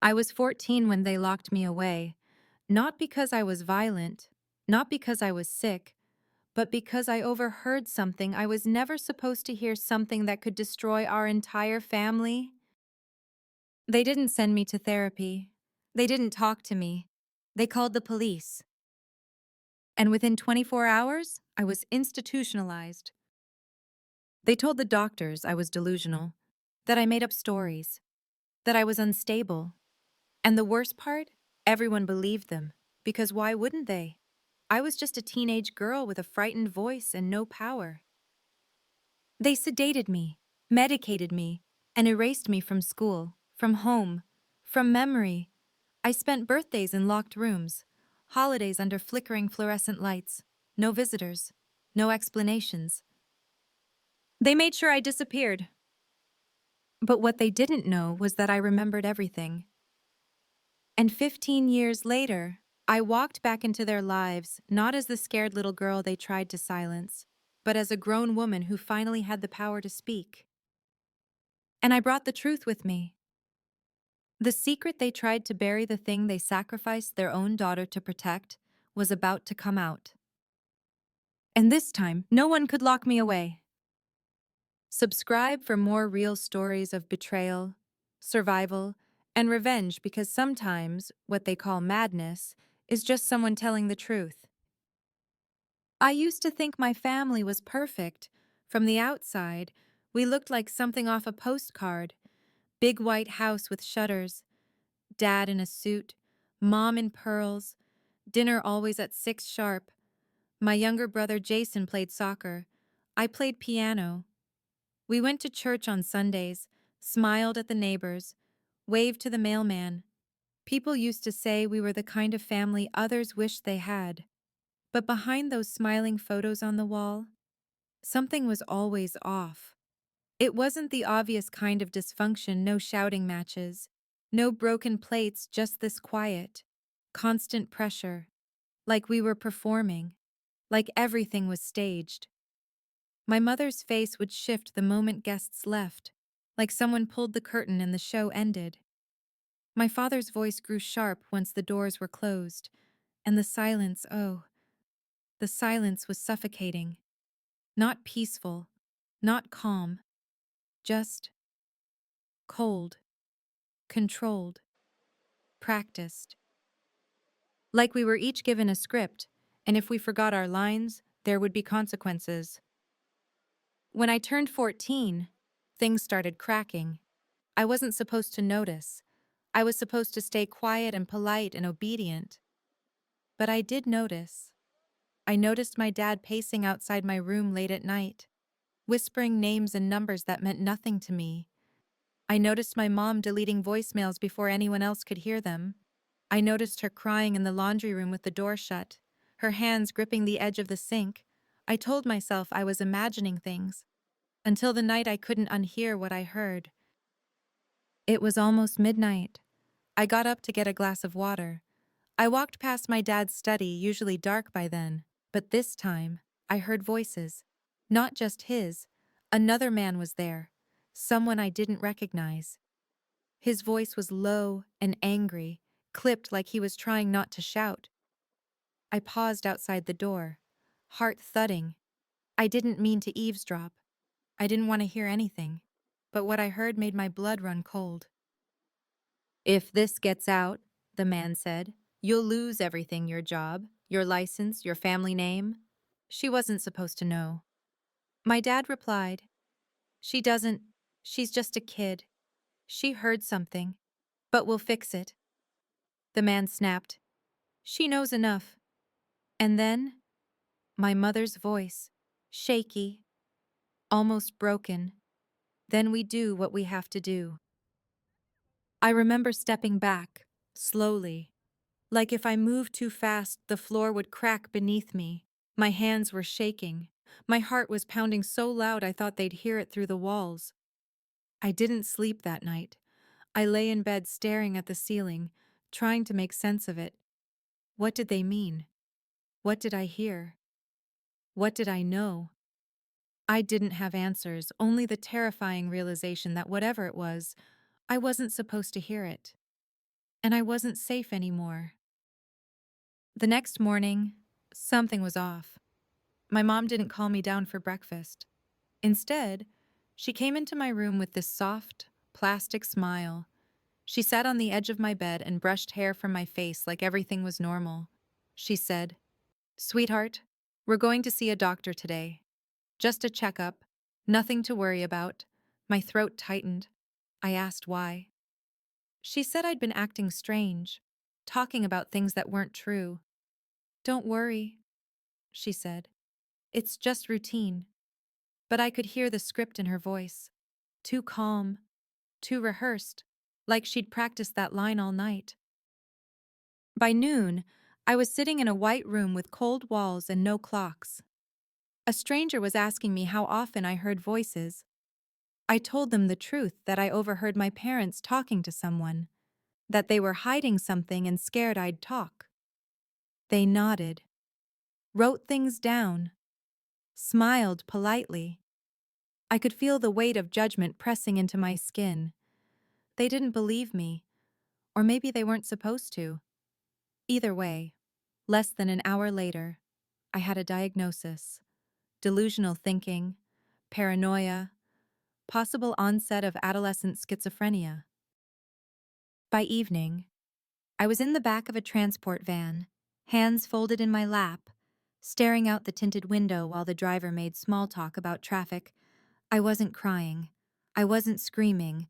I was 14 when they locked me away, not because I was violent, not because I was sick, but because I overheard something I was never supposed to hear, something that could destroy our entire family. They didn't send me to therapy. They didn't talk to me. They called the police. And within 24 hours, I was institutionalized. They told the doctors I was delusional, that I made up stories, that I was unstable. And the worst part? Everyone believed them. Because why wouldn't they? I was just a teenage girl with a frightened voice and no power. They sedated me, medicated me, and erased me from school, from home, from memory. I spent birthdays in locked rooms, holidays under flickering fluorescent lights, no visitors, no explanations. They made sure I disappeared. But what they didn't know was that I remembered everything. And 15 years later, I walked back into their lives, not as the scared little girl they tried to silence, but as a grown woman who finally had the power to speak. And I brought the truth with me. The secret they tried to bury, the thing they sacrificed their own daughter to protect, was about to come out. And this time, no one could lock me away. Subscribe for more real stories of betrayal, survival, and revenge, because sometimes what they call madness is just someone telling the truth. I used to think my family was perfect. From the outside, we looked like something off a postcard. Big white house with shutters, dad in a suit, mom in pearls, dinner always at 6 sharp. My younger brother Jason played soccer. I played piano. We went to church on Sundays, smiled at the neighbors, waved to the mailman. People used to say we were the kind of family others wished they had. But behind those smiling photos on the wall, something was always off. It wasn't the obvious kind of dysfunction, no shouting matches, no broken plates, just this quiet, constant pressure, like we were performing, like everything was staged. My mother's face would shift the moment guests left, like someone pulled the curtain and the show ended. My father's voice grew sharp once the doors were closed, and the silence, oh, the silence was suffocating. Not peaceful, not calm, just cold, controlled, practiced. Like we were each given a script, and if we forgot our lines, there would be consequences. When I turned 14, things started cracking. I wasn't supposed to notice. I was supposed to stay quiet and polite and obedient. But I did notice. I noticed my dad pacing outside my room late at night, whispering names and numbers that meant nothing to me. I noticed my mom deleting voicemails before anyone else could hear them. I noticed her crying in the laundry room with the door shut, her hands gripping the edge of the sink. I told myself I was imagining things, until the night I couldn't unhear what I heard. It was almost midnight. I got up to get a glass of water. I walked past my dad's study, usually dark by then, but this time, I heard voices. Not just his. Another man was there, someone I didn't recognize. His voice was low and angry, clipped like he was trying not to shout. I paused outside the door, heart thudding. I didn't mean to eavesdrop. I didn't want to hear anything, but what I heard made my blood run cold. "If this gets out," the man said, "you'll lose everything, your job, your license, your family name." She wasn't supposed to know. My dad replied, "She doesn't. She's just a kid. She heard something, but we'll fix it." The man snapped, "She knows enough." And then, my mother's voice, shaky, almost broken, "Then we do what we have to do." I remember stepping back, slowly, like if I moved too fast, the floor would crack beneath me. My hands were shaking. My heart was pounding so loud I thought they'd hear it through the walls. I didn't sleep that night. I lay in bed staring at the ceiling, trying to make sense of it. What did they mean? What did I hear? What did I know? I didn't have answers, only the terrifying realization that whatever it was, I wasn't supposed to hear it. and I wasn't safe anymore. The next morning, something was off. My mom didn't call me down for breakfast. Instead, she came into my room with this soft, plastic smile. She sat on the edge of my bed and brushed hair from my face like everything was normal. She said, "Sweetheart, we're going to see a doctor today. Just a checkup. Nothing to worry about." My throat tightened. I asked why. She said I'd been acting strange, talking about things that weren't true. "Don't worry," she said. "It's just routine." But I could hear the script in her voice. Too calm, too rehearsed, like she'd practiced that line all night. By noon, I was sitting in a white room with cold walls and no clocks. A stranger was asking me how often I heard voices. I told them the truth that I overheard my parents talking to someone, that they were hiding something and scared I'd talk. They nodded, wrote things down, smiled politely. I could feel the weight of judgment pressing into my skin. They didn't believe me, or maybe they weren't supposed to. Either way, less than an hour later, I had a diagnosis: delusional thinking, paranoia, possible onset of adolescent schizophrenia. By evening, I was in the back of a transport van, hands folded in my lap, staring out the tinted window while the driver made small talk about traffic. I wasn't crying. I wasn't screaming.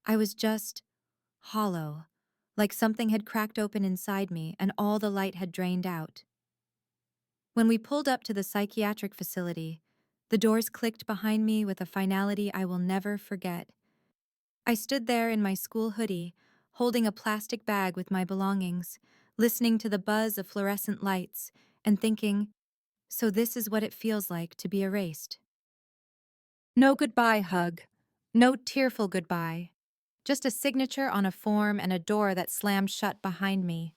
I was just hollow, like something had cracked open inside me and all the light had drained out. When we pulled up to the psychiatric facility, the doors clicked behind me with a finality I will never forget. I stood there in my school hoodie, holding a plastic bag with my belongings, listening to the buzz of fluorescent lights, and thinking, so this is what it feels like to be erased. No goodbye hug, no tearful goodbye, just a signature on a form and a door that slammed shut behind me.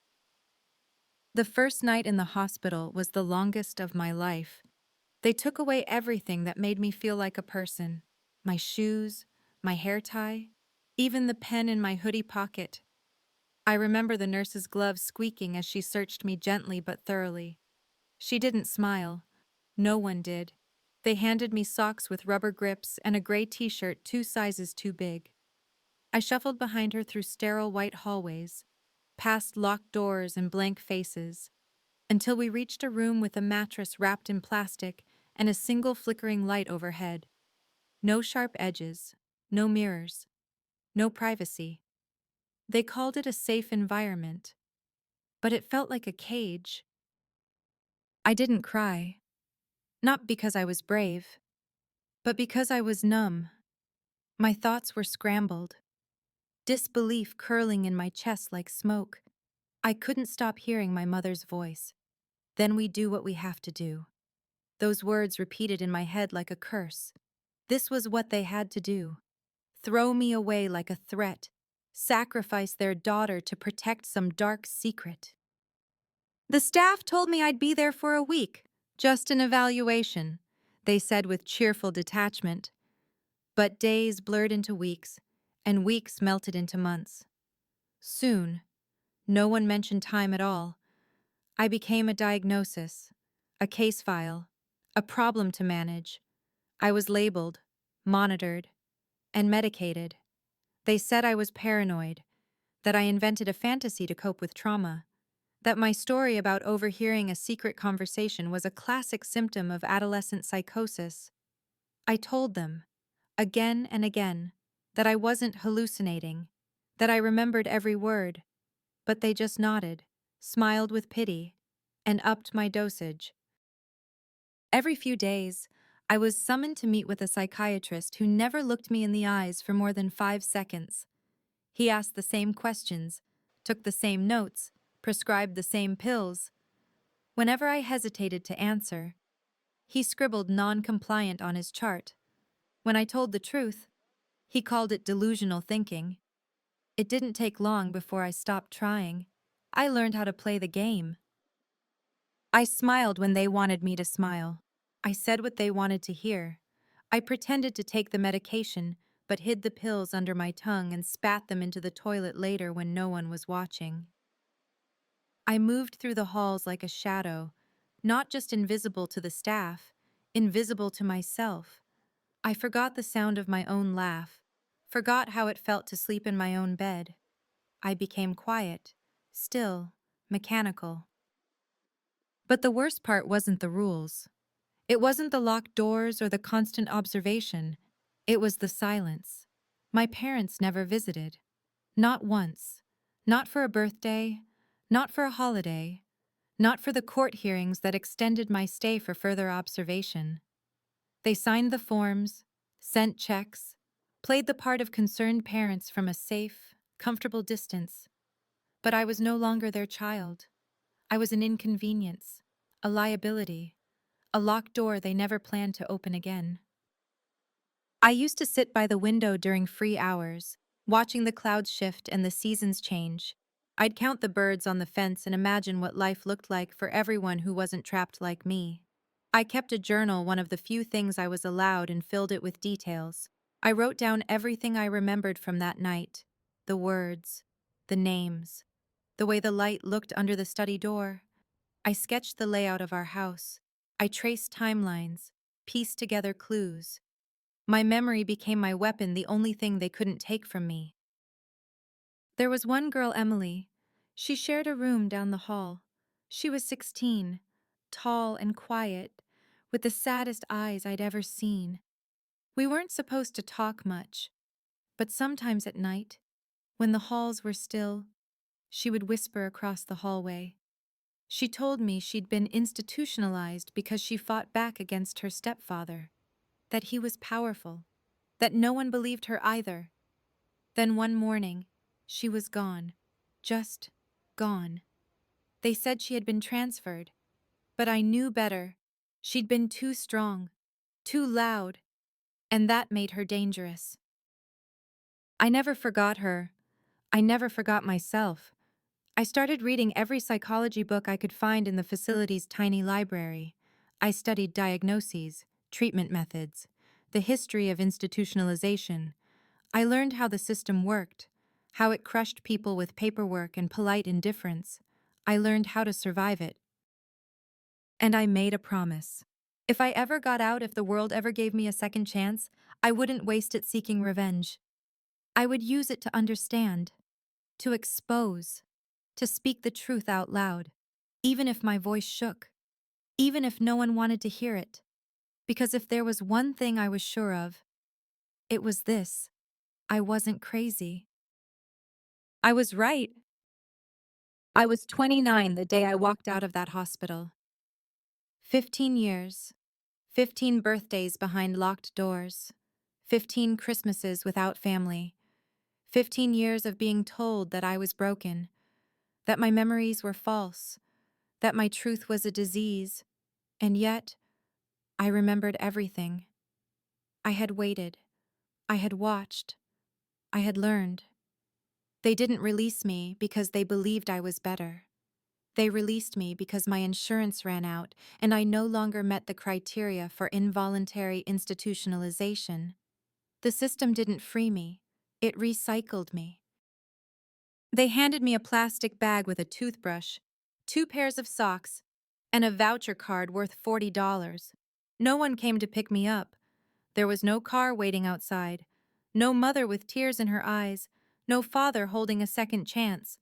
The first night in the hospital was the longest of my life. They took away everything that made me feel like a person: my shoes, my hair tie, even the pen in my hoodie pocket. I remember the nurse's gloves squeaking as she searched me gently but thoroughly. She didn't smile. No one did. They handed me socks with rubber grips and a gray t-shirt 2 sizes too big. I shuffled behind her through sterile white hallways, past locked doors and blank faces, until we reached a room with a mattress wrapped in plastic and a single flickering light overhead. No sharp edges, no mirrors, no privacy. They called it a safe environment, but it felt like a cage. I didn't cry, not because I was brave, but because I was numb. My thoughts were scrambled, disbelief curling in my chest like smoke. I couldn't stop hearing my mother's voice. "Then we do what we have to do." Those words repeated in my head like a curse. This was what they had to do: throw me away like a threat, sacrifice their daughter to protect some dark secret. "The staff told me I'd be there for a week, just an evaluation," they said with cheerful detachment. But days blurred into weeks, and weeks melted into months. Soon, no one mentioned time at all. I became a diagnosis, a case file, a problem to manage. I was labeled, monitored, and medicated. They said I was paranoid, that I invented a fantasy to cope with trauma, that my story about overhearing a secret conversation was a classic symptom of adolescent psychosis. I told them, again and again, that I wasn't hallucinating, that I remembered every word, but they just nodded, smiled with pity, and upped my dosage. Every few days, I was summoned to meet with a psychiatrist who never looked me in the eyes for more than 5 seconds. He asked the same questions, took the same notes, prescribed the same pills. Whenever I hesitated to answer, he scribbled non-compliant on his chart. When I told the truth, he called it delusional thinking. It didn't take long before I stopped trying. I learned how to play the game. I smiled when they wanted me to smile. I said what they wanted to hear. I pretended to take the medication, but hid the pills under my tongue and spat them into the toilet later when no one was watching. I moved through the halls like a shadow, not just invisible to the staff, invisible to myself. I forgot the sound of my own laugh, forgot how it felt to sleep in my own bed. I became quiet, still, mechanical. But the worst part wasn't the rules. It wasn't the locked doors or the constant observation. It was the silence. My parents never visited. Not once. Not for a birthday. Not for a holiday. Not for the court hearings that extended my stay for further observation. They signed the forms, sent checks, played the part of concerned parents from a safe, comfortable distance. But I was no longer their child. I was an inconvenience, a liability, a locked door they never planned to open again. I used to sit by the window during free hours, watching the clouds shift and the seasons change. I'd count the birds on the fence and imagine what life looked like for everyone who wasn't trapped like me. I kept a journal, one of the few things I was allowed, and filled it with details. I wrote down everything I remembered from that night, the words, the names, the way the light looked under the study door. I sketched the layout of our house. I traced timelines, pieced together clues. My memory became my weapon, the only thing they couldn't take from me. There was one girl, Emily. She shared a room down the hall. She was 16, tall and quiet, with the saddest eyes I'd ever seen. We weren't supposed to talk much, but sometimes at night, when the halls were still, she would whisper across the hallway. She told me she'd been institutionalized because she fought back against her stepfather, that he was powerful, that no one believed her either. Then one morning, she was gone, just gone. They said she had been transferred, but I knew better. She'd been too strong, too loud, and that made her dangerous. I never forgot her. I never forgot myself. I started reading every psychology book I could find in the facility's tiny library. I studied diagnoses, treatment methods, the history of institutionalization. I learned how the system worked, how it crushed people with paperwork and polite indifference. I learned how to survive it. And I made a promise. If I ever got out, if the world ever gave me a second chance, I wouldn't waste it seeking revenge. I would use it to understand, to expose, to speak the truth out loud, even if my voice shook, even if no one wanted to hear it. Because if there was one thing I was sure of, it was this: I wasn't crazy. I was right. I was 29 the day I walked out of that hospital. 15 years, 15 birthdays behind locked doors, 15 Christmases without family, 15 years of being told that I was broken, that my memories were false, that my truth was a disease, and yet I remembered everything. I had waited. I had watched. I had learned. They didn't release me because they believed I was better. They released me because my insurance ran out and I no longer met the criteria for involuntary institutionalization. The system didn't free me. It recycled me. They handed me a plastic bag with a toothbrush, 2 pairs of socks, and a voucher card worth $40. No one came to pick me up. There was no car waiting outside, no mother with tears in her eyes, no father holding a second chance.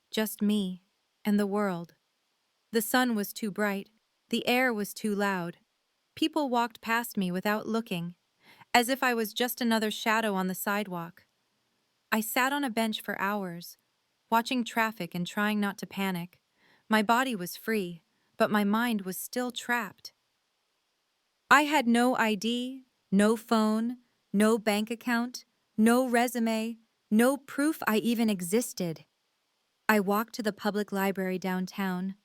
Just me and the world. The sun was too bright, the air was too loud. People walked past me without looking, as if I was just another shadow on the sidewalk. I sat on a bench for hours, watching traffic and trying not to panic. My body was free, but my mind was still trapped. I had no ID, no phone, no bank account, no resume, no proof I even existed. I walked to the public library downtown,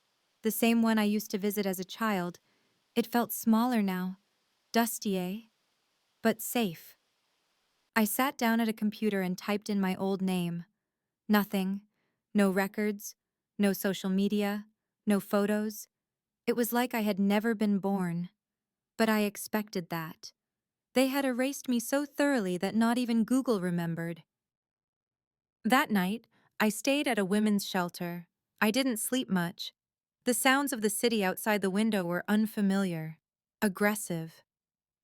the same one I used to visit as a child. It felt smaller now, dusty, but safe. I sat down at a computer and typed in my old name. Nothing. No records, no social media, no photos. It was like I had never been born. But I expected that. They had erased me so thoroughly that not even Google remembered. That night, I stayed at a women's shelter. I didn't sleep much. The sounds of the city outside the window were unfamiliar, aggressive.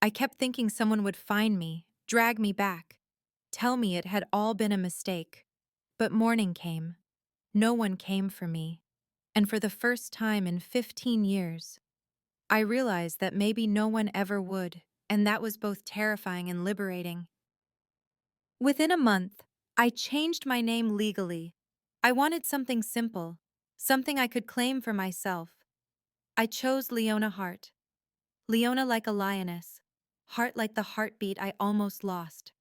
I kept thinking someone would find me, drag me back, tell me it had all been a mistake. But morning came. No one came for me. And for the first time in 15 years, I realized that maybe no one ever would, and that was both terrifying and liberating. Within a month, I changed my name legally. I wanted something simple, something I could claim for myself. I chose Leona Hart. Leona like a lioness, heart like the heartbeat I almost lost.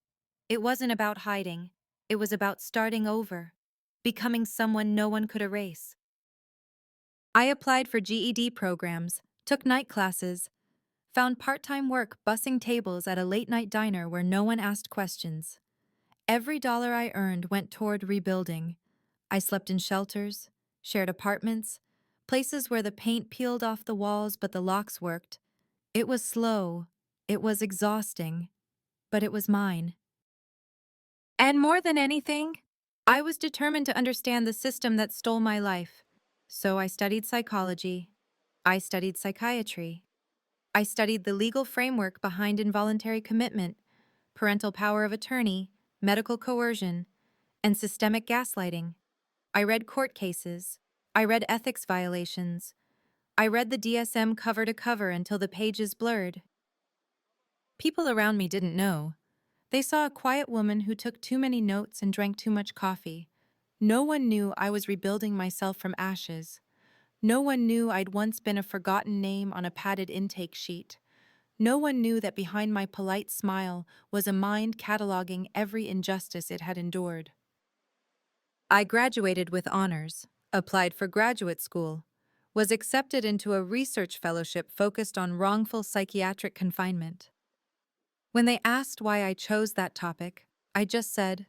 It wasn't about hiding, it was about starting over, becoming someone no one could erase. I applied for GED programs, took night classes, found part-time work bussing tables at a late-night diner where no one asked questions. Every dollar I earned went toward rebuilding. I slept in shelters, shared apartments, places where the paint peeled off the walls but the locks worked. It was slow, it was exhausting, but it was mine. And more than anything, I was determined to understand the system that stole my life. So I studied psychology. I studied psychiatry. I studied the legal framework behind involuntary commitment, parental power of attorney, medical coercion, and systemic gaslighting. I read court cases. I read ethics violations. I read the DSM cover to cover until the pages blurred. People around me didn't know. They saw a quiet woman who took too many notes and drank too much coffee. No one knew I was rebuilding myself from ashes. No one knew I'd once been a forgotten name on a padded intake sheet. No one knew that behind my polite smile was a mind cataloging every injustice it had endured. I graduated with honors, applied for graduate school, was accepted into a research fellowship focused on wrongful psychiatric confinement. When they asked why I chose that topic, I just said,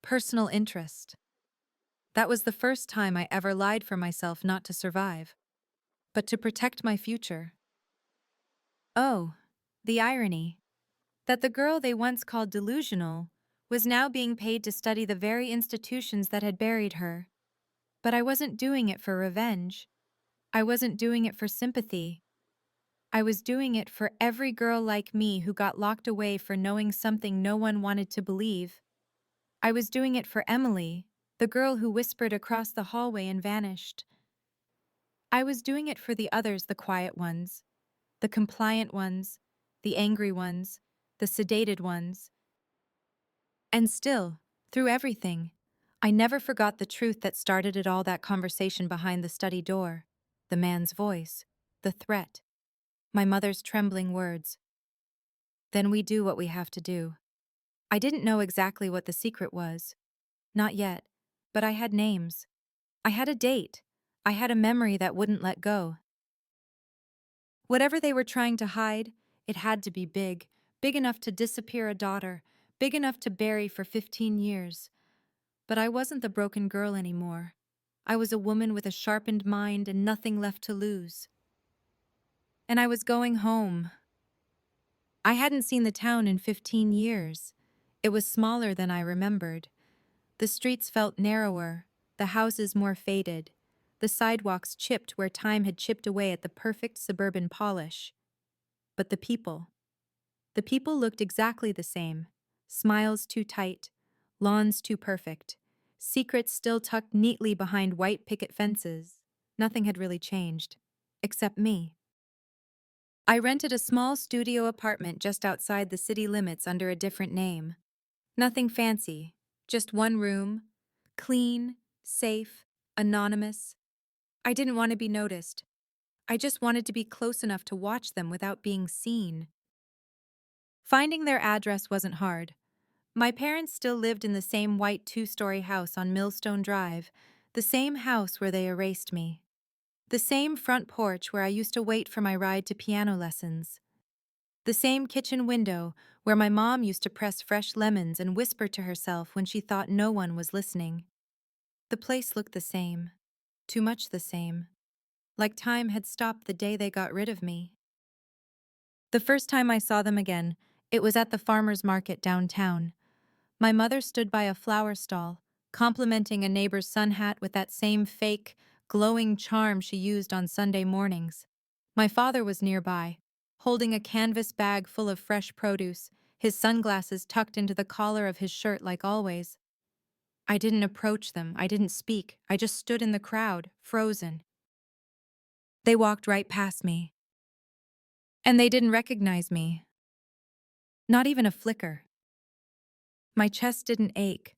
personal interest. That was the first time I ever lied for myself not to survive, but to protect my future. Oh, the irony. That the girl they once called delusional was now being paid to study the very institutions that had buried her. But I wasn't doing it for revenge. I wasn't doing it for sympathy. I was doing it for every girl like me who got locked away for knowing something no one wanted to believe. I was doing it for Emily, the girl who whispered across the hallway and vanished. I was doing it for the others, the quiet ones, the compliant ones, the angry ones, the sedated ones. And still, through everything, I never forgot the truth that started it all, that conversation behind the study door, the man's voice, the threat, my mother's trembling words. Then we do what we have to do. I didn't know exactly what the secret was. Not yet, but I had names. I had a date. I had a memory that wouldn't let go. Whatever they were trying to hide, it had to be big, big enough to disappear a daughter, big enough to bury for 15 years. But I wasn't the broken girl anymore. I was a woman with a sharpened mind and nothing left to lose. And I was going home. I hadn't seen the town in 15 years. It was smaller than I remembered. The streets felt narrower, the houses more faded, the sidewalks chipped where time had chipped away at the perfect suburban polish. But the people looked exactly the same. Smiles too tight, lawns too perfect, secrets still tucked neatly behind white picket fences. Nothing had really changed, except me. I rented a small studio apartment just outside the city limits under a different name. Nothing fancy, just one room, clean, safe, anonymous. I didn't want to be noticed. I just wanted to be close enough to watch them without being seen. Finding their address wasn't hard. My parents still lived in the same white two-story house on Millstone Drive, the same house where they erased me. The same front porch where I used to wait for my ride to piano lessons. The same kitchen window where my mom used to press fresh lemons and whisper to herself when she thought no one was listening. The place looked the same, too much the same, like time had stopped the day they got rid of me. The first time I saw them again, It was at the farmer's market downtown. My mother stood by a flower stall, complimenting a neighbor's sun hat with that same fake, glowing charm she used on Sunday mornings. My father was nearby, holding a canvas bag full of fresh produce, his sunglasses tucked into the collar of his shirt like always. I didn't approach them, I didn't speak, I just stood in the crowd, frozen. They walked right past me. And they didn't recognize me. Not even a flicker. My chest didn't ache.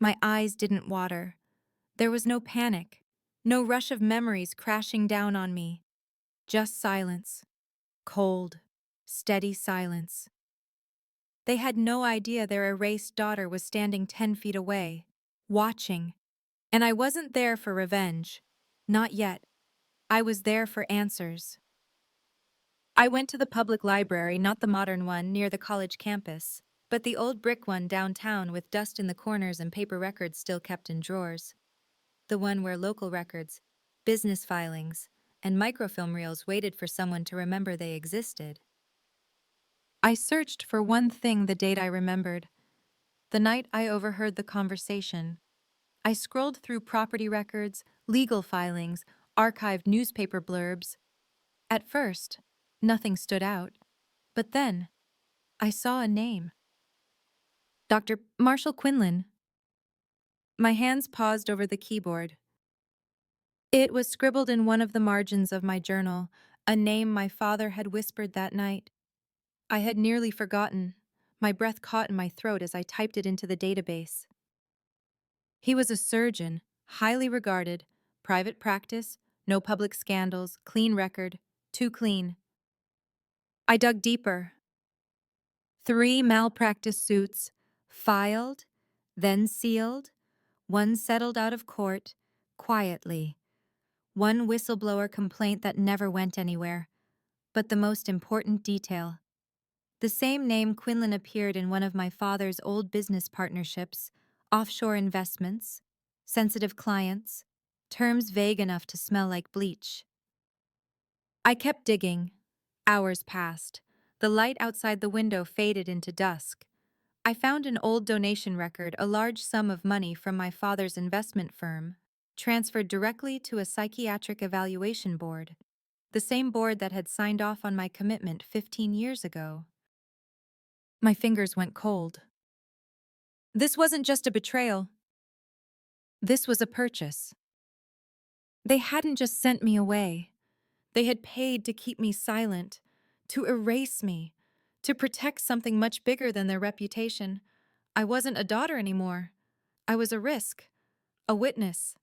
My eyes didn't water. There was no panic. No rush of memories crashing down on me. Just silence. Cold, steady silence. They had no idea their erased daughter was standing 10 feet away, watching. And I wasn't there for revenge. Not yet. I was there for answers. I went to the public library, not the modern one near the college campus, but the old brick one downtown with dust in the corners and paper records still kept in drawers. The one where local records, business filings, and microfilm reels waited for someone to remember they existed. I searched for one thing the date I remembered, the night I overheard the conversation. I scrolled through property records, legal filings, archived newspaper blurbs. At first, nothing stood out. But then, I saw a name. Dr. Marshall Quinlan. My hands paused over the keyboard. It was scribbled in one of the margins of my journal, a name my father had whispered that night. I had nearly forgotten. My breath caught in my throat as I typed it into the database. He was a surgeon, highly regarded, private practice, no public scandals, clean record, too clean. I dug deeper. 3 malpractice suits, filed, then sealed, one settled out of court, quietly. One whistleblower complaint that never went anywhere. But the most important detail. The same name Quinlan appeared in one of my father's old business partnerships, offshore investments, sensitive clients, terms vague enough to smell like bleach. I kept digging. Hours passed. The light outside the window faded into dusk. I found an old donation record, a large sum of money from my father's investment firm, transferred directly to a psychiatric evaluation board, the same board that had signed off on my commitment 15 years ago. My fingers went cold. This wasn't just a betrayal. This was a purchase. They hadn't just sent me away. They had paid to keep me silent, to erase me, to protect something much bigger than their reputation. I wasn't a daughter anymore. I was a risk, a witness,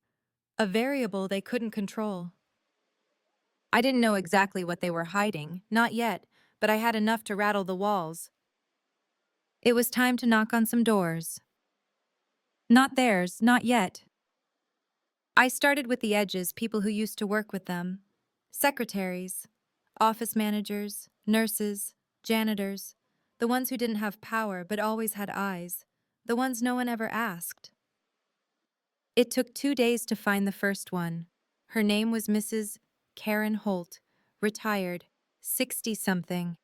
a variable they couldn't control. I didn't know exactly what they were hiding, not yet, but I had enough to rattle the walls. It was time to knock on some doors. Not theirs, not yet. I started with the edges, people who used to work with them. Secretaries, office managers, nurses, janitors, the ones who didn't have power but always had eyes, the ones no one ever asked. It took 2 days to find the first one. Her name was Mrs. Karen Holt, retired, 60-something,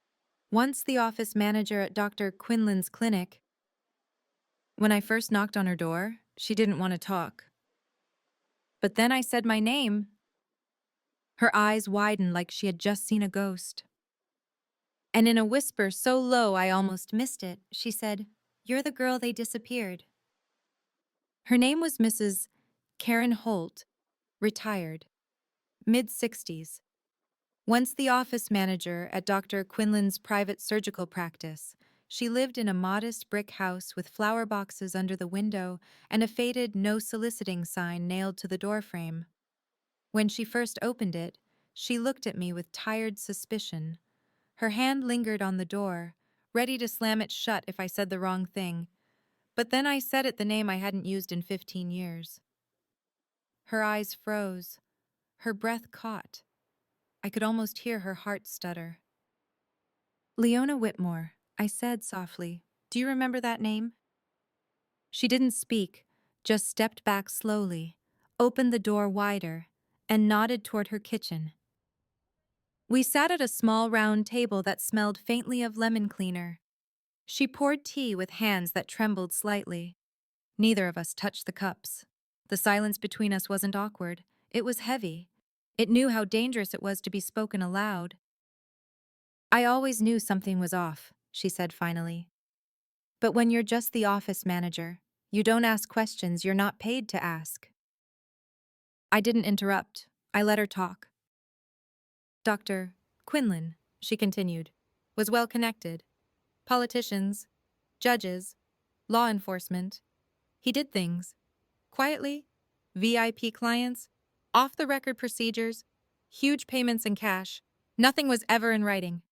once the office manager at Dr. Quinlan's clinic. When I first knocked on her door, she didn't want to talk. But then I said my name. Her eyes widened like she had just seen a ghost. And in a whisper so low I almost missed it, she said, "You're the girl they disappeared." Her name was Mrs. Karen Holt, retired, mid-60s. Once the office manager at Dr. Quinlan's private surgical practice, she lived in a modest brick house with flower boxes under the window and a faded "no soliciting" sign nailed to the doorframe. When she first opened it, she looked at me with tired suspicion. Her hand lingered on the door, ready to slam it shut if I said the wrong thing. But then I said it, the name I hadn't used in 15 years. Her eyes froze. Her breath caught. I could almost hear her heart stutter. "Leona Whitmore," I said softly. "Do you remember that name?" She didn't speak, just stepped back slowly, opened the door wider, and nodded toward her kitchen. We sat at a small round table that smelled faintly of lemon cleaner. She poured tea with hands that trembled slightly. Neither of us touched the cups. The silence between us wasn't awkward. It was heavy. It knew how dangerous it was to be spoken aloud. I always knew something was off, she said finally. But when you're just the office manager, you don't ask questions you're not paid to ask. I didn't interrupt. I let her talk. Dr. Quinlan, she continued, was well connected. Politicians, judges, law enforcement. He did things. Quietly, VIP clients, off-the-record procedures, huge payments in cash. Nothing was ever in writing.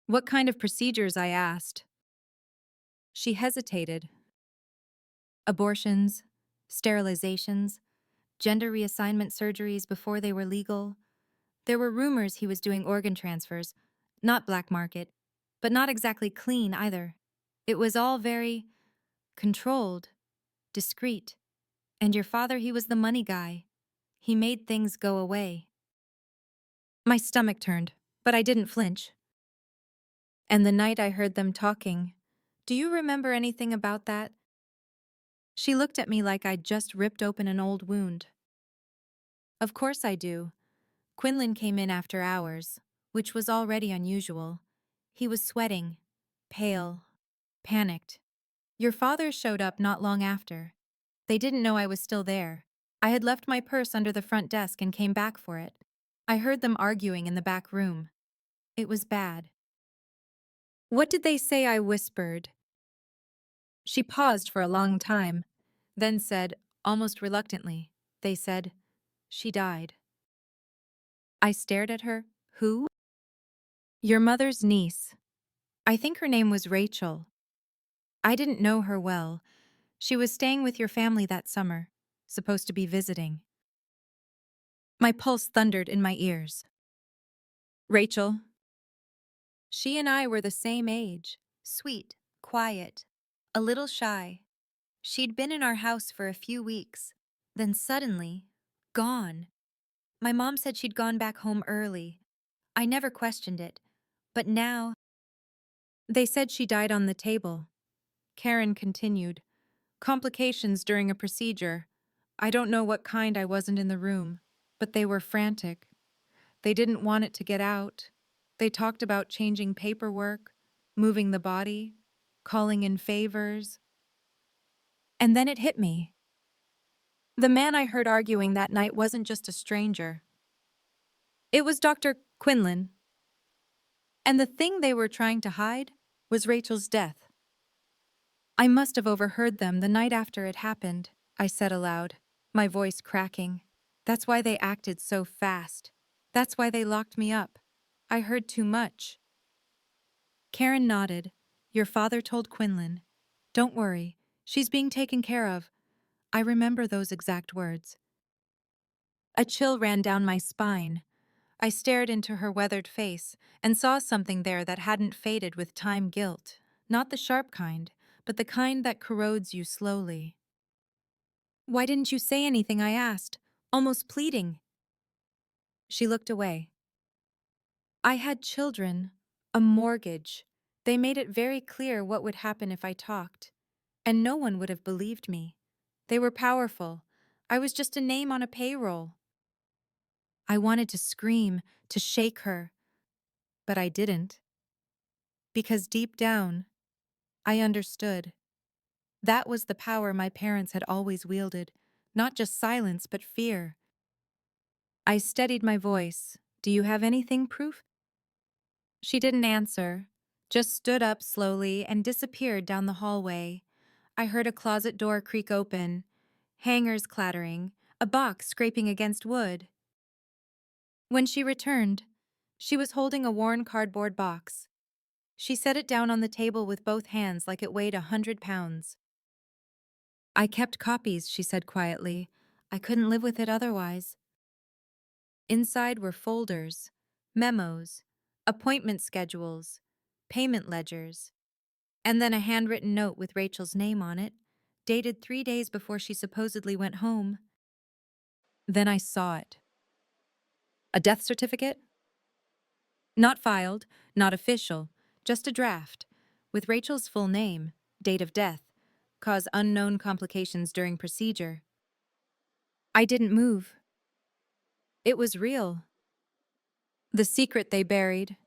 What kind of procedures, I asked. She hesitated. Abortions, sterilizations, gender reassignment surgeries before they were legal. There were rumors he was doing organ transfers, not black market, but not exactly clean either. It was all very controlled, discreet. And your father, he was the money guy. He made things go away. My stomach turned, but I didn't flinch. And the night I heard them talking, do you remember anything about that? She looked at me like I'd just ripped open an old wound. Of course I do. Quinlan came in after hours, which was already unusual. He was sweating, pale, panicked. Your father showed up not long after. They didn't know I was still there. I had left my purse under the front desk and came back for it. I heard them arguing in the back room. It was bad. What did they say? I whispered. She paused for a long time, then said, almost reluctantly, they said, she died. I stared at her. Who? Your mother's niece. I think her name was Rachel. I didn't know her well. She was staying with your family that summer, supposed to be visiting. My pulse thundered in my ears. Rachel. She and I were the same age, sweet, quiet, a little shy. She'd been in our house for a few weeks, then suddenly, gone. My mom said she'd gone back home early. I never questioned it, but now… They said she died on the table. Karen continued. Complications during a procedure. I don't know what kind. I wasn't in the room, but they were frantic. They didn't want it to get out. They talked about changing paperwork, moving the body, calling in favors. And then it hit me. The man I heard arguing that night wasn't just a stranger. It was Dr. Quinlan. And the thing they were trying to hide was Rachel's death. I must have overheard them the night after it happened, I said aloud, my voice cracking. That's why they acted so fast. That's why they locked me up. I heard too much. Karen nodded. Your father told Quinlan. Don't worry, she's being taken care of. I remember those exact words. A chill ran down my spine. I stared into her weathered face and saw something there that hadn't faded with time guilt. Not the sharp kind, but the kind that corrodes you slowly. Why didn't you say anything? I asked, almost pleading. She looked away. I had children, a mortgage. They made it very clear what would happen if I talked. And no one would have believed me. They were powerful. I was just a name on a payroll. I wanted to scream, to shake her, but I didn't. Because deep down, I understood. That was the power my parents had always wielded, not just silence, but fear. I steadied my voice. Do you have anything, proof? She didn't answer, just stood up slowly and disappeared down the hallway. I heard a closet door creak open, hangers clattering, a box scraping against wood. When she returned, she was holding a worn cardboard box. She set it down on the table with both hands like it weighed 100 pounds. I kept copies, she said quietly. I couldn't live with it otherwise. Inside were folders, memos, appointment schedules, payment ledgers, and then a handwritten note with Rachel's name on it, dated 3 days before she supposedly went home. Then I saw it. A death certificate? Not filed, not official, just a draft, with Rachel's full name, date of death, cause unknown complications during procedure. I didn't move. It was real. The secret they buried.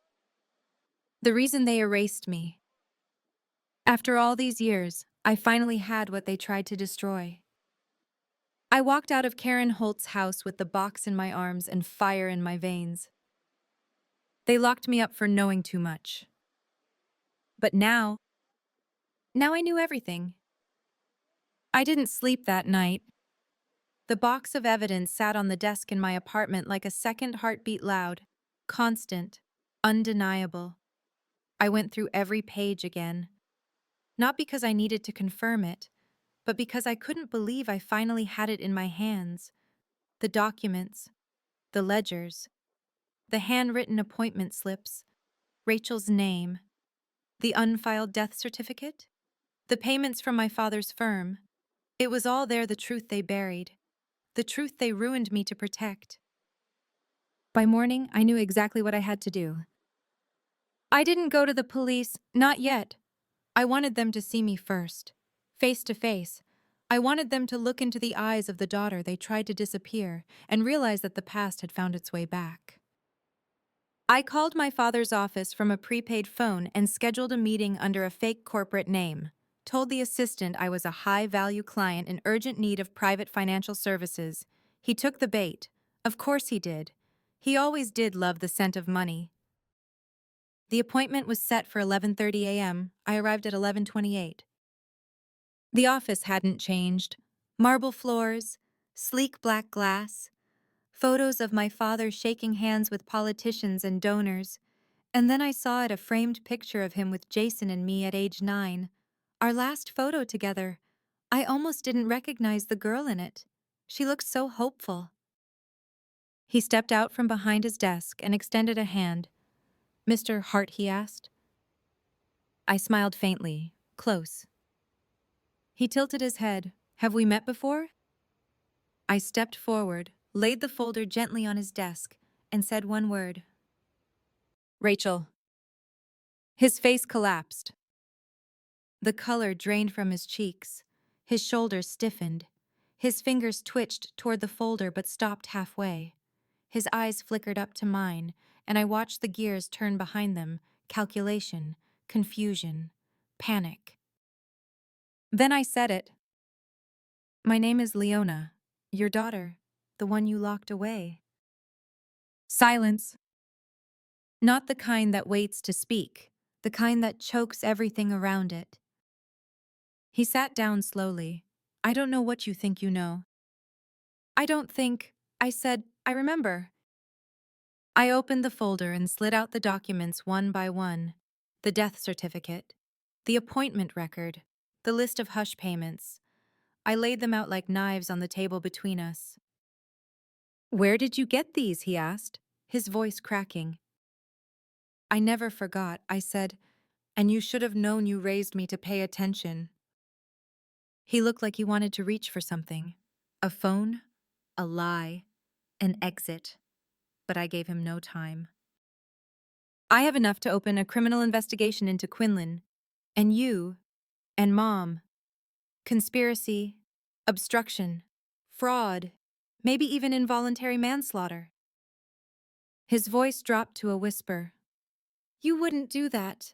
The reason they erased me. After all these years, I finally had what they tried to destroy. I walked out of Karen Holt's house with the box in my arms and fire in my veins. They locked me up for knowing too much. But now I knew everything. I didn't sleep that night. The box of evidence sat on the desk in my apartment like a second heartbeat, loud, constant, undeniable. I went through every page again, not because I needed to confirm it, but because I couldn't believe I finally had it in my hands. The documents, the ledgers, the handwritten appointment slips, Rachel's name, the unfiled death certificate, the payments from my father's firm. It was all there, the truth they buried, the truth they ruined me to protect. By morning, I knew exactly what I had to do. I didn't go to the police, not yet. I wanted them to see me first, face to face. I wanted them to look into the eyes of the daughter they tried to disappear and realize that the past had found its way back. I called my father's office from a prepaid phone and scheduled a meeting under a fake corporate name. Told the assistant I was a high-value client in urgent need of private financial services. He took the bait. Of course he did. He always did love the scent of money. The appointment was set for 11:30 a.m. I arrived at 11:28. The office hadn't changed. Marble floors, sleek black glass, photos of my father shaking hands with politicians and donors. And then I saw it, a framed picture of him with Jason and me at age 9. Our last photo together. I almost didn't recognize the girl in it. She looked so hopeful. He stepped out from behind his desk and extended a hand. "Mr. Hart?" he asked. I smiled faintly, close. He tilted his head. "Have we met before?" I stepped forward, laid the folder gently on his desk, and said one word. "Rachel." His face collapsed. The color drained from his cheeks. His shoulders stiffened. His fingers twitched toward the folder but stopped halfway. His eyes flickered up to mine, and I watched the gears turn behind them, calculation, confusion, panic. Then I said it. "My name is Leona, your daughter, the one you locked away." Silence. Not the kind that waits to speak, the kind that chokes everything around it. He sat down slowly. "I don't know what you think you know." "I don't think," I said. "I remember." I opened the folder and slid out the documents one by one. The death certificate, the appointment record, the list of hush payments. I laid them out like knives on the table between us. "Where did you get these?" he asked, his voice cracking. "I never forgot," I said, "and you should have known you raised me to pay attention." He looked like he wanted to reach for something. A phone, a lie, an exit. But I gave him no time. "I have enough to open a criminal investigation into Quinlan, and you, and Mom. Conspiracy, obstruction, fraud, maybe even involuntary manslaughter." His voice dropped to a whisper. "You wouldn't do that.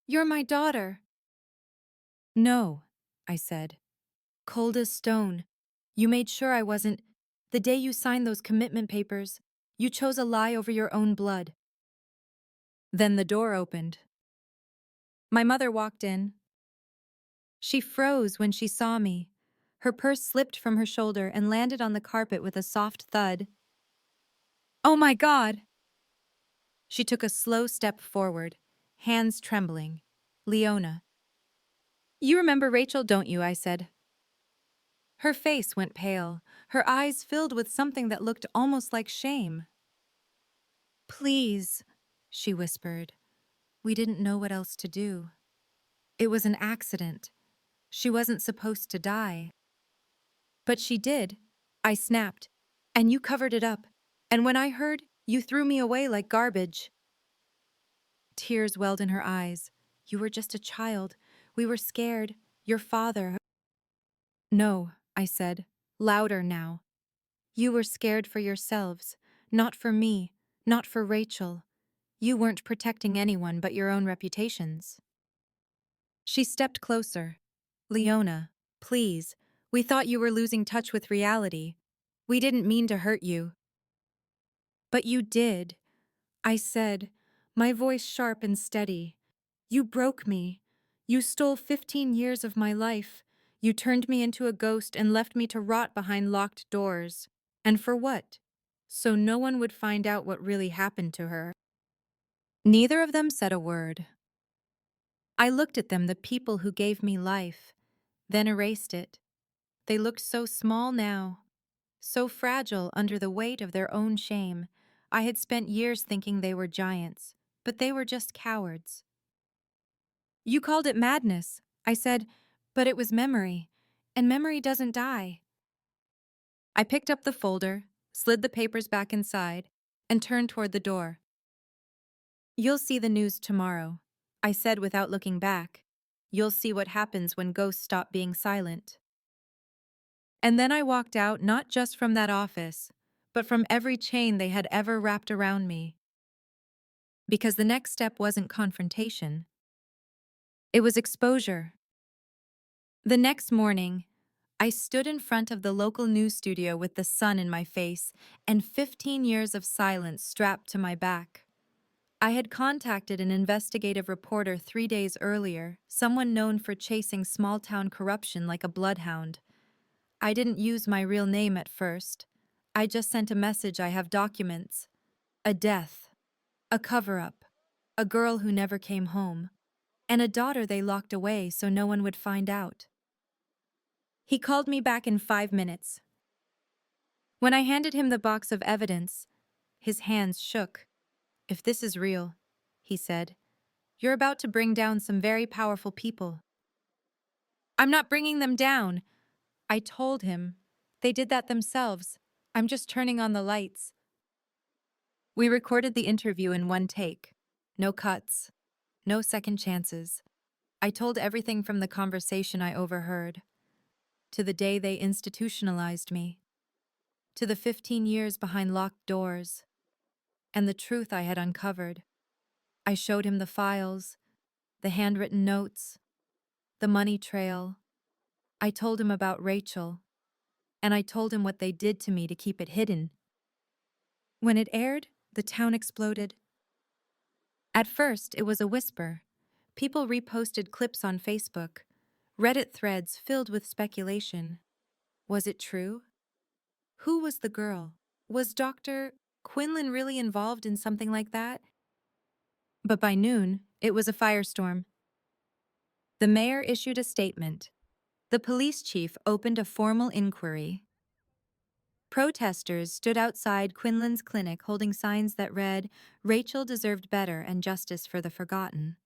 You're my daughter." "No," I said. "Cold as stone. You made sure I wasn't. The day you signed those commitment papers, you chose a lie over your own blood." Then the door opened. My mother walked in. She froze when she saw me. Her purse slipped from her shoulder and landed on the carpet with a soft thud. "Oh my God!" She took a slow step forward, hands trembling. "Leona." "You remember Rachel, don't you?" I said. Her face went pale, her eyes filled with something that looked almost like shame. "Please," she whispered. "We didn't know what else to do. It was an accident. She wasn't supposed to die." "But she did," I snapped, "and you covered it up. And when I heard, you threw me away like garbage." Tears welled in her eyes. You were just a child. We were scared. Your father. No, I said, louder now. You were scared for yourselves, not for me, not for Rachel. You weren't protecting anyone but your own reputations. She stepped closer. Leona, please. We thought you were losing touch with reality. We didn't mean to hurt you. But you did, I said, my voice sharp and steady. You broke me. You stole 15 years of my life. You turned me into a ghost and left me to rot behind locked doors. And for what? So no one would find out what really happened to her. Neither of them said a word. I looked at them, the people who gave me life, then erased it. They looked so small now, so fragile under the weight of their own shame. I had spent years thinking they were giants, but they were just cowards. You called it madness, I said, but it was memory, and memory doesn't die. I picked up the folder, slid the papers back inside, and turned toward the door. You'll see the news tomorrow, I said without looking back. You'll see what happens when ghosts stop being silent. And then I walked out not just from that office, but from every chain they had ever wrapped around me. Because the next step wasn't confrontation. It was exposure. The next morning, I stood in front of the local news studio with the sun in my face and 15 years of silence strapped to my back. I had contacted an investigative reporter 3 days earlier, someone known for chasing small-town corruption like a bloodhound. I didn't use my real name at first. I just sent a message. I have documents. A death. A cover-up. A girl who never came home. And a daughter they locked away so no one would find out. He called me back in 5 minutes. When I handed him the box of evidence, his hands shook. If this is real, he said, you're about to bring down some very powerful people. I'm not bringing them down, I told him. They did that themselves. I'm just turning on the lights. We recorded the interview in one take. No cuts. No second chances. I told everything from the conversation I overheard, to the day they institutionalized me, to the 15 years behind locked doors, and the truth I had uncovered. I showed him the files, the handwritten notes, the money trail. I told him about Rachel, and I told him what they did to me to keep it hidden. When it aired, the town exploded. At first, it was a whisper. People reposted clips on Facebook, Reddit threads filled with speculation. Was it true? Who was the girl? Was Dr. Quinlan really involved in something like that? But by noon, it was a firestorm. The mayor issued a statement. The police chief opened a formal inquiry. Protesters stood outside Quinlan's clinic holding signs that read, Rachel deserved better and justice for the forgotten.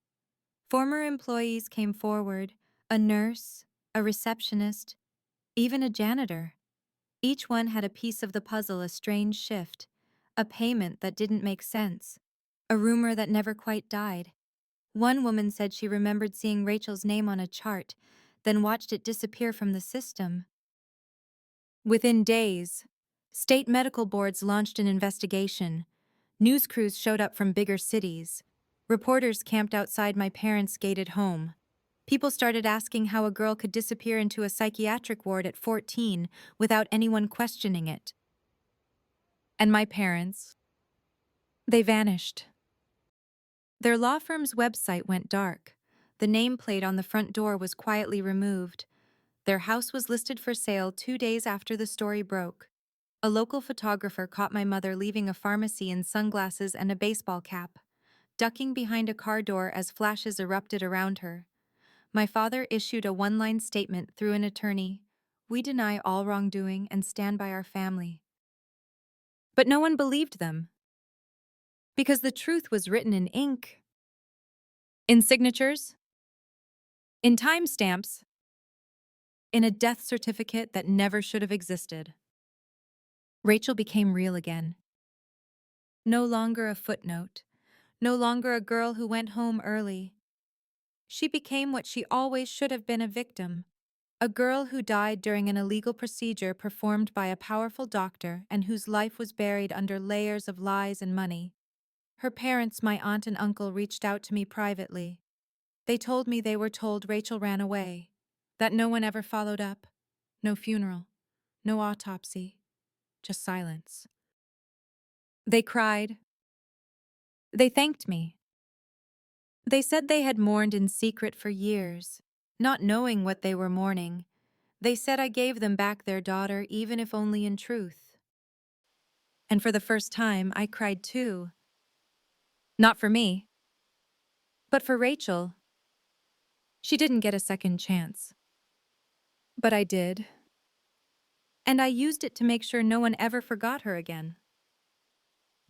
Former employees came forward, a nurse, a receptionist, even a janitor. Each one had a piece of the puzzle, a strange shift, a payment that didn't make sense, a rumor that never quite died. One woman said she remembered seeing Rachel's name on a chart, then watched it disappear from the system. Within days, state medical boards launched an investigation. News crews showed up from bigger cities. Reporters camped outside my parents' gated home. People started asking how a girl could disappear into a psychiatric ward at 14 without anyone questioning it. And my parents, they vanished. Their law firm's website went dark. The nameplate on the front door was quietly removed. Their house was listed for sale 2 days after the story broke. A local photographer caught my mother leaving a pharmacy in sunglasses and a baseball cap, ducking behind a car door as flashes erupted around her. My father issued a one-line statement through an attorney. We deny all wrongdoing and stand by our family. But no one believed them. Because the truth was written in ink, in signatures, in timestamps, in a death certificate that never should have existed. Rachel became real again. No longer a footnote, no longer a girl who went home early. She became what she always should have been, a victim. A girl who died during an illegal procedure performed by a powerful doctor and whose life was buried under layers of lies and money. Her parents, my aunt and uncle, reached out to me privately. They told me they were told Rachel ran away, that no one ever followed up. No funeral, no autopsy, just silence. They cried. They thanked me. They said they had mourned in secret for years, not knowing what they were mourning. They said I gave them back their daughter, even if only in truth. And for the first time, I cried too. Not for me, but for Rachel. She didn't get a second chance. But I did. And I used it to make sure no one ever forgot her again.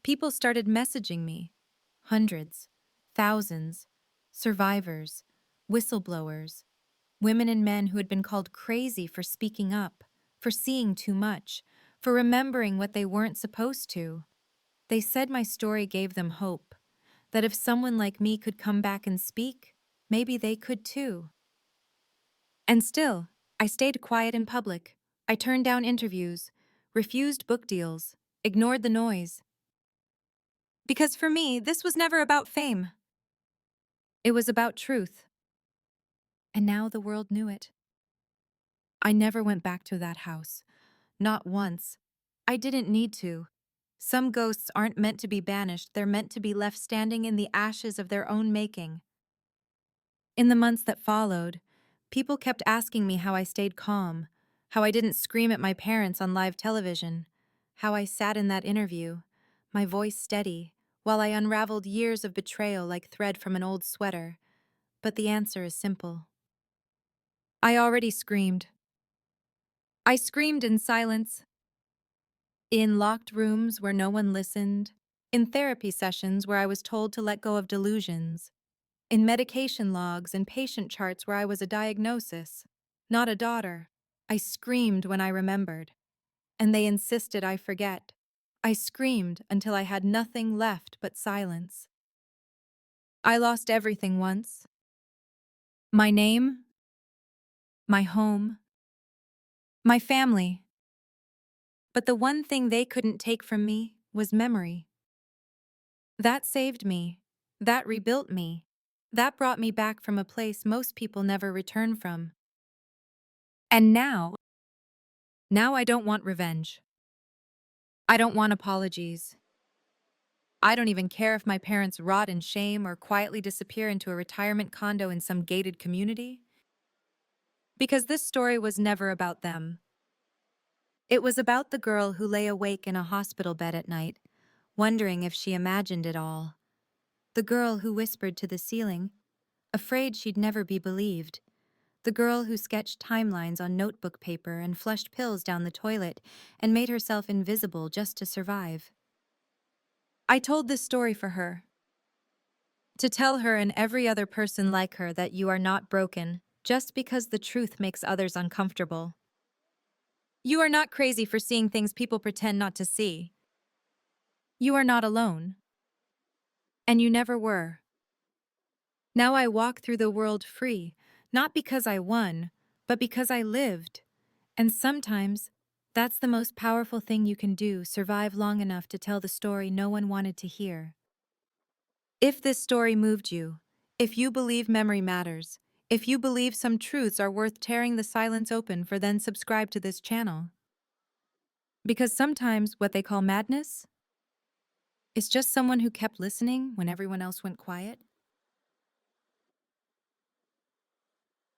People started messaging me. Hundreds, thousands, survivors, whistleblowers, women and men who had been called crazy for speaking up, for seeing too much, for remembering what they weren't supposed to. They said my story gave them hope, that if someone like me could come back and speak, maybe they could too. And still, I stayed quiet in public. I turned down interviews, refused book deals, ignored the noise. Because for me, this was never about fame. It was about truth. And now the world knew it. I never went back to that house. Not once. I didn't need to. Some ghosts aren't meant to be banished, they're meant to be left standing in the ashes of their own making. In the months that followed, people kept asking me how I stayed calm, how I didn't scream at my parents on live television, how I sat in that interview, my voice steady, while I unraveled years of betrayal like thread from an old sweater. But the answer is simple. I already screamed. I screamed in silence, in locked rooms where no one listened, in therapy sessions where I was told to let go of delusions, in medication logs and patient charts where I was a diagnosis, not a daughter. I screamed when I remembered, and they insisted I forget. I screamed until I had nothing left but silence. I lost everything once. My name, my home, my family. But the one thing they couldn't take from me was memory. That saved me. That rebuilt me. That brought me back from a place most people never return from. And now I don't want revenge. I don't want apologies. I don't even care if my parents rot in shame or quietly disappear into a retirement condo in some gated community. Because this story was never about them. It was about the girl who lay awake in a hospital bed at night, wondering if she imagined it all. The girl who whispered to the ceiling, afraid she'd never be believed. The girl who sketched timelines on notebook paper and flushed pills down the toilet and made herself invisible just to survive. I told this story for her. To tell her and every other person like her that you are not broken just because the truth makes others uncomfortable. You are not crazy for seeing things people pretend not to see. You are not alone. And you never were. Now I walk through the world free, not because I won, but because I lived. And sometimes, that's the most powerful thing you can do, survive long enough to tell the story no one wanted to hear. If this story moved you, if you believe memory matters, if you believe some truths are worth tearing the silence open for, then subscribe to this channel. Because sometimes what they call madness is just someone who kept listening when everyone else went quiet.